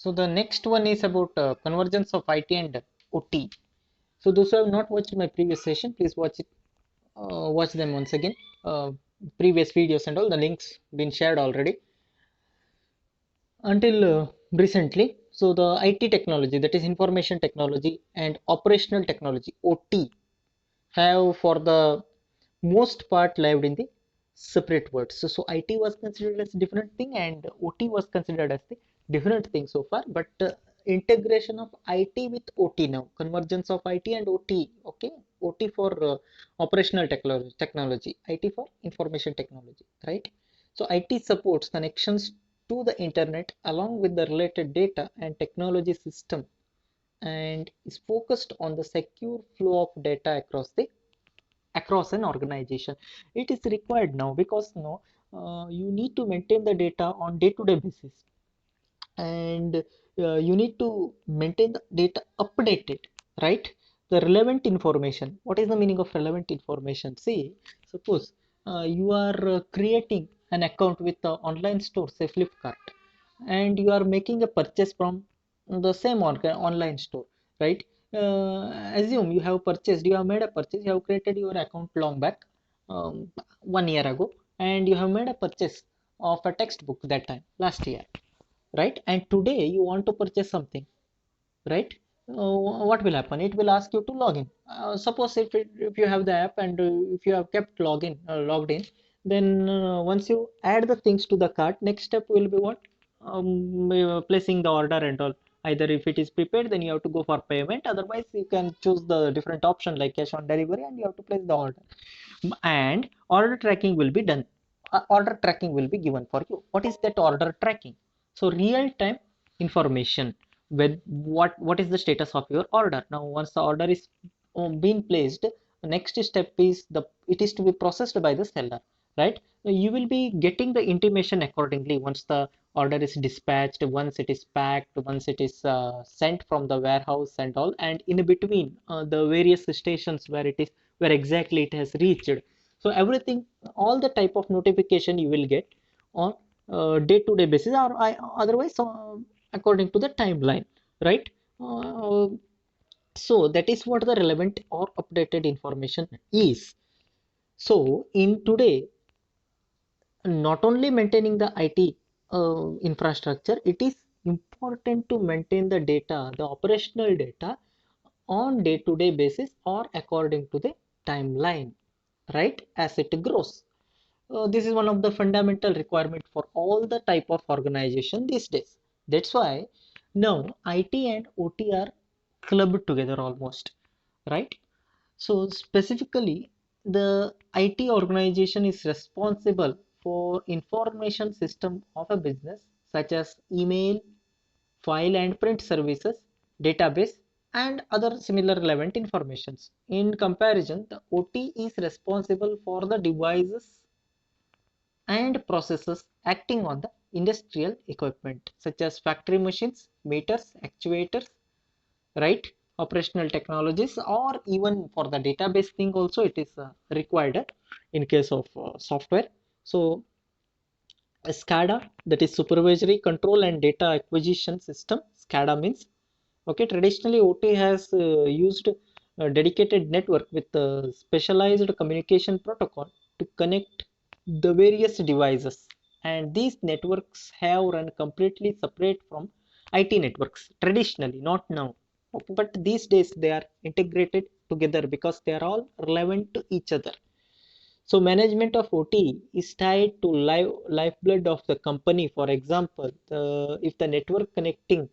So the next one is about convergence of IT and OT. So those who have not watched my previous session, please watch it. Watch them once again. Uh, Previous videos and all the links been shared already. Until recently, so the IT technology, that is information technology and operational technology (OT), have for the most part lived in the separate words. So IT was considered as different thing and OT was considered as the different thing so far. But integration of IT with OT now, convergence of IT and OT. Okay, OT for operational technology, IT for information technology, right? So IT supports connections to the internet along with the related data and technology system and is focused on the secure flow of data across an organization. It is required now because you need to maintain the data on day-to-day basis, and you need to maintain the data updated, right? The relevant information. What is the meaning of relevant information? See, suppose you are creating an account with the online store, say Flipkart, and you are making a purchase from the same online store, right? Assume you have purchased, you have made a purchase, you have created your account long back, 1 year ago, and you have made a purchase of a textbook that time last year, right? And today you want to purchase something, right? What will happen? It will ask you to log in. Suppose if you have the app and if you have kept logged in, then once you add the things to the cart, next step will be what? Placing the order and all. Either if it is prepaid, then you have to go for payment. Otherwise, you can choose the different option like cash on delivery, and you have to place the order. And order tracking will be done. Order tracking will be given for you. What is that order tracking? So real time information with what is the status of your order. Now once the order is being placed, the next step is it is to be processed by the seller, right? You will be getting the intimation accordingly once the order is dispatched, once it is packed, once it is sent from the warehouse and all, and in between the various stations where exactly it has reached. So everything, all the type of notification you will get on day-to-day basis, or otherwise according to the timeline, right? Uh, so that is what the relevant or updated information is. So in today, not only maintaining the IT infrastructure, it is important to maintain the data, the operational data on day-to-day basis or according to the timeline, right? As it grows. This is one of the fundamental requirement for all the type of organization these days. That's why now IT and OT are clubbed together almost, right? So specifically, the IT organization is responsible for information system of a business such as email, file and print services, database, and other similar relevant informations. In comparison, the OT is responsible for the devices and processes acting on the industrial equipment such as factory machines, meters, actuators, right? Operational technologies, or even for the database thing also it is required in case of software. So SCADA, that is supervisory control and data acquisition system, SCADA means. Okay, traditionally OT has used a dedicated network with a specialized communication protocol to connect the various devices, and these networks have run completely separate from IT networks traditionally, not now. Okay, but these days they are integrated together because they are all relevant to each other. So management of OT is tied to lifeblood of the company. For example, if the network connecting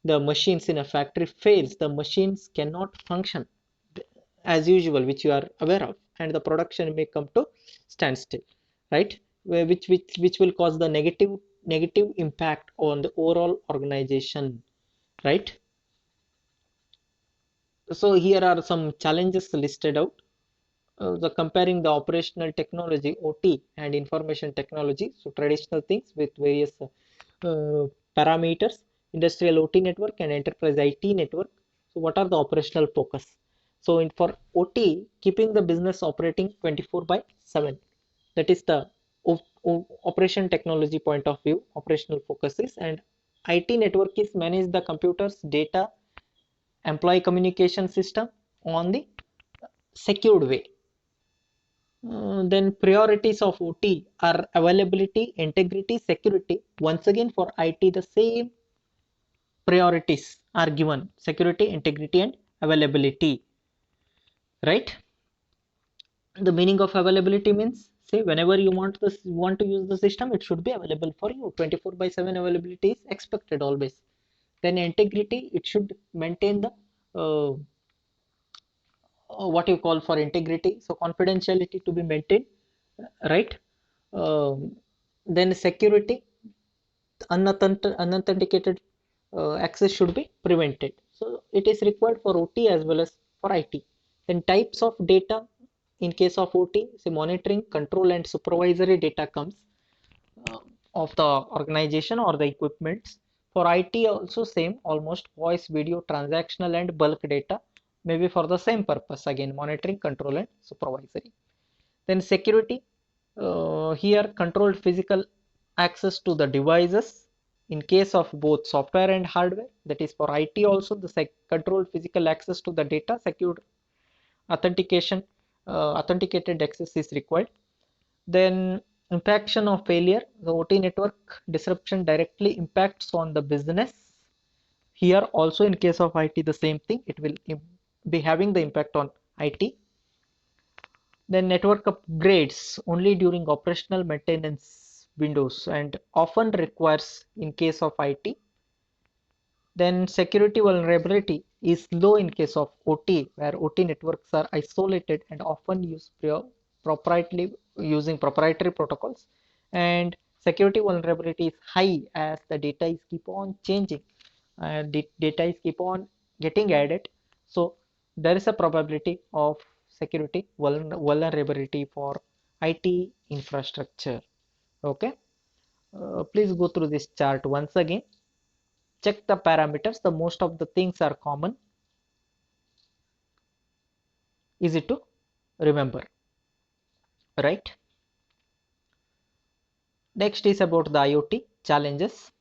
the machines in a factory fails, the machines cannot function as usual, which you are aware of, and the production may come to standstill, right? Which will cause the negative impact on the overall organization, right? So here are some challenges listed out. The comparing the operational technology OT and information technology, so traditional things with various parameters, industrial OT network and enterprise IT network. So what are the operational focus? So in for OT, keeping the business operating 24 by 7, that is the operation technology point of view, operational focuses. And IT network is manage the computers, data, employee communication system on the secured way. Then priorities of OT are availability, integrity, security. Once again, for IT, the same priorities are given: security, integrity, and availability. Right? The meaning of availability means, say, whenever you want to use the system, it should be available for you. 24/7 availability is expected always. Then integrity, it should maintain the what you call for integrity, so confidentiality to be maintained, right? Um, then security, unauthenticated access should be prevented. So it is required for OT as well as for IT. Then types of data in case of OT, say monitoring, control, and supervisory data comes uh, of the organization or the equipments. For IT also same, almost voice, video, transactional, and bulk data, maybe for the same purpose, again monitoring, control, and supervisory. Then security, here controlled physical access to the devices in case of both software and hardware. That is for IT also, the controlled physical access to the data, secured authentication, authenticated access is required. Then impaction of failure, the OT network disruption directly impacts on the business. Here also in case of IT, the same thing, it will be having the impact on IT. Then network upgrades only during operational maintenance windows and often requires in case of IT. Then security vulnerability is low in case of OT, where OT networks are isolated and often use proprietary using proprietary protocols. And security vulnerability is high as the data is keep on changing and the data is keep on getting added. So there is a probability of security vulnerability for IT infrastructure. Okay, please go through this chart once again. Check the parameters. The most of the things are common, easy to remember, right? Next is about the IoT challenges.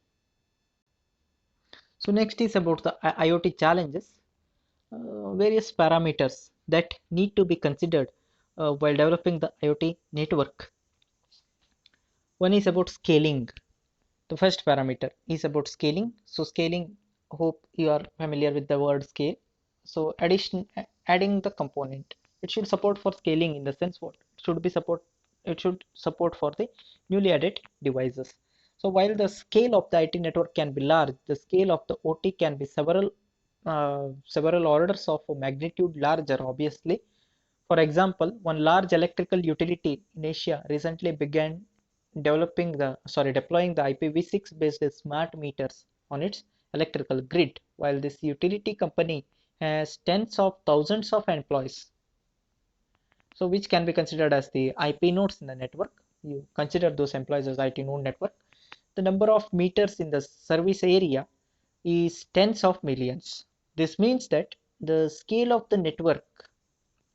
So next is about the IoT challenges. Various parameters that need to be considered while developing the IoT network. One is about scaling. The first parameter is about scaling. So scaling, hope you are familiar with the word scale. So adding the component. It should support for scaling in the sense what should be support. It should support for the newly added devices. So while the scale of the IT network can be large, the scale of the OT can be several orders of magnitude larger, obviously. For example, one large electrical utility in Asia recently began deploying the IPv6 based smart meters on its electrical grid, while this utility company has tens of thousands of employees. So which can be considered as the IP nodes in the network. You consider those employees as IT node network. The number of meters in the service area is tens of millions. This means that the scale of the network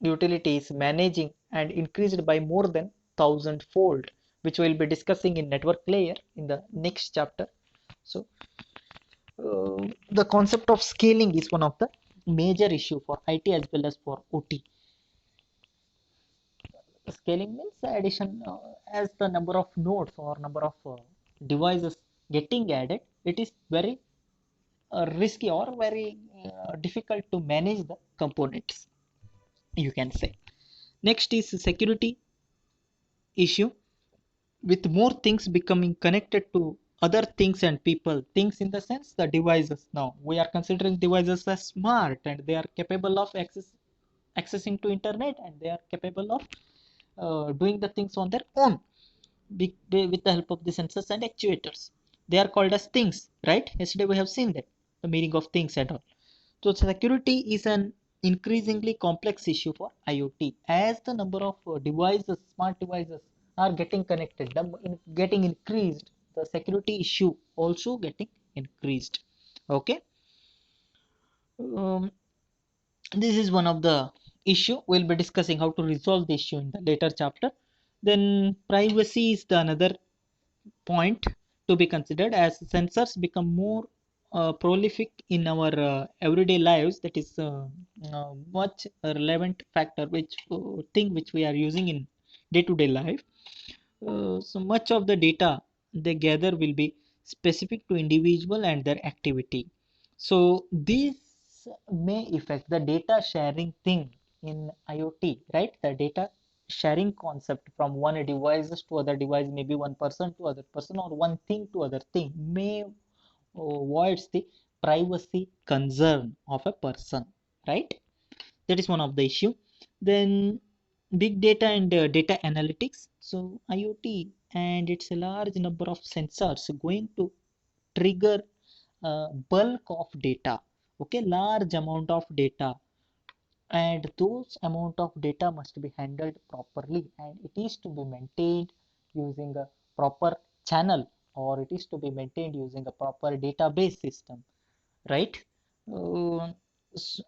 utility is managing and increased by more than thousand-fold, which we'll be discussing in network layer in the next chapter. So the concept of scaling is one of the major issue for IT as well as for OT. Scaling means addition as the number of nodes or number of devices getting added, it is very risky or very difficult to manage the components, you can say. Next is security issue. With more things becoming connected to other things and people, things in the sense the devices, now we are considering devices as smart and they are capable of accessing to internet and they are capable of doing the things on their own with the help of the sensors and actuators. They are called as things, right? Yesterday we have seen that the meaning of things and all. So security is an increasingly complex issue for IoT as the number of devices, smart devices are getting connected, getting increased. The security issue also getting increased. Okay, um, this is one of the issue. We'll be discussing how to resolve the issue in the later chapter. Then privacy is the another point. to be considered as sensors become more prolific in our everyday lives. That is much a relevant factor, which thing which we are using in day-to-day life. So much of the data they gather will be specific to individual and their activity. So this may affect the data sharing thing in IoT, right? The data sharing concept from one device to other device, maybe one person to other person or one thing to other thing, may voids the privacy concern of a person, right? That is one of the issue. Then big data and data analytics. So IoT and it's a large number of sensors going to trigger bulk of data, okay, large amount of data, and those amount of data must be handled properly, and it is to be maintained using a proper channel, or it is to be maintained using a proper database system, right? Uh,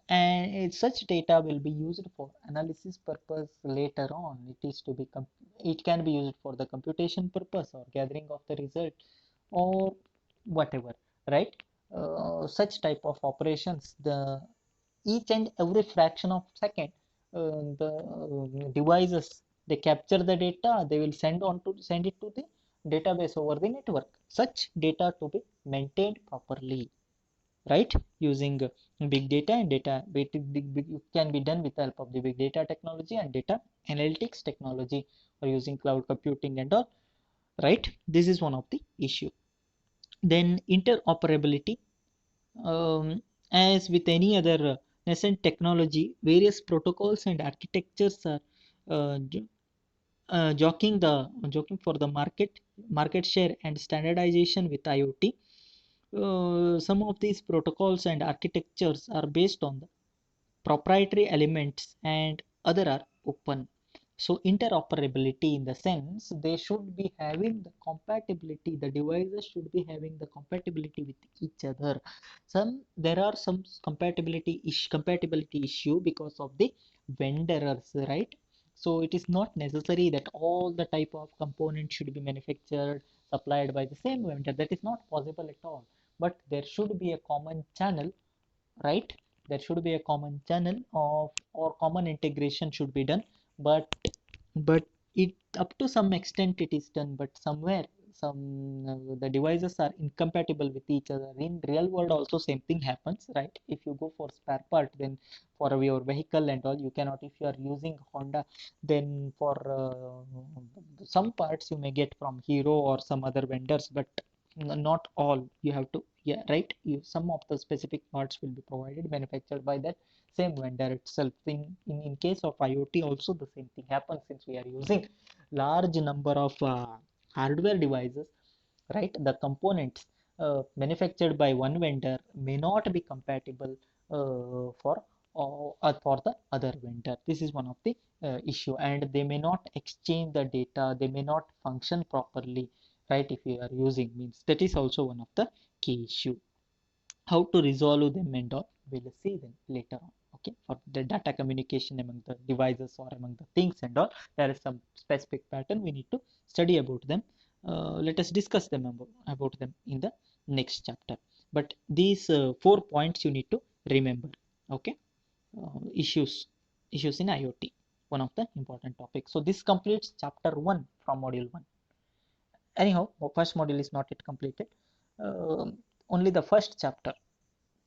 and such data will be used for analysis purpose later on. It is to be it can be used for the computation purpose or gathering of the result or whatever, right? Such type of operations, the each and every fraction of second, the devices they capture the data, they will send it to the database over the network. Such data to be maintained properly, right? Using big data and data it can be done with the help of the big data technology and data analytics technology, or using cloud computing and all, right? This is one of the issue. Then interoperability. As with any other nascent technology, various protocols and architectures are uh, jockeying for the market share and standardization with IoT. Some of these protocols and architectures are based on the proprietary elements and other are open. So interoperability in the sense they should be having the compatibility, the devices should be having the compatibility with each other. There are some compatibility issue because of the vendors, right? So it is not necessary that all the type of components should be manufactured, supplied by the same vendor. That is not possible at all. But there should be a common channel, right? There should be a common channel of, or common integration should be done, but it up to some extent it is done, but somewhere some the devices are incompatible with each other. In real world also same thing happens, right? If you go for spare part, then for your vehicle and all, you cannot, if you are using Honda, then for some parts you may get from Hero or some other vendors, but not all. You have to, yeah, right, you, some of the specific parts will be provided, manufactured by that same vendor itself. In case of IoT also the same thing happens, since we are using large number of hardware devices, right? The components manufactured by one vendor may not be compatible for the other vendor. This is one of the issue, and they may not exchange the data, they may not function properly, right? If you are using, means that is also one of the key issue. How to resolve them and all, we'll see them later on. Okay, for the data communication among the devices or among the things and all, there is some specific pattern we need to study about them. Let us discuss them about them in the next chapter. But these 4 points you need to remember. Okay, issues in IoT, one of the important topics. So this completes chapter 1 from module 1. Anyhow, first module is not yet completed. Only the first chapter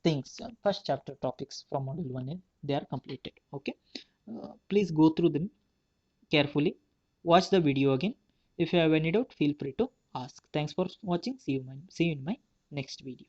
things, first chapter topics from module 1 they are completed. Okay, please go through them carefully, watch the video again. If you have any doubt, feel free to ask. Thanks for watching. See you in my next video.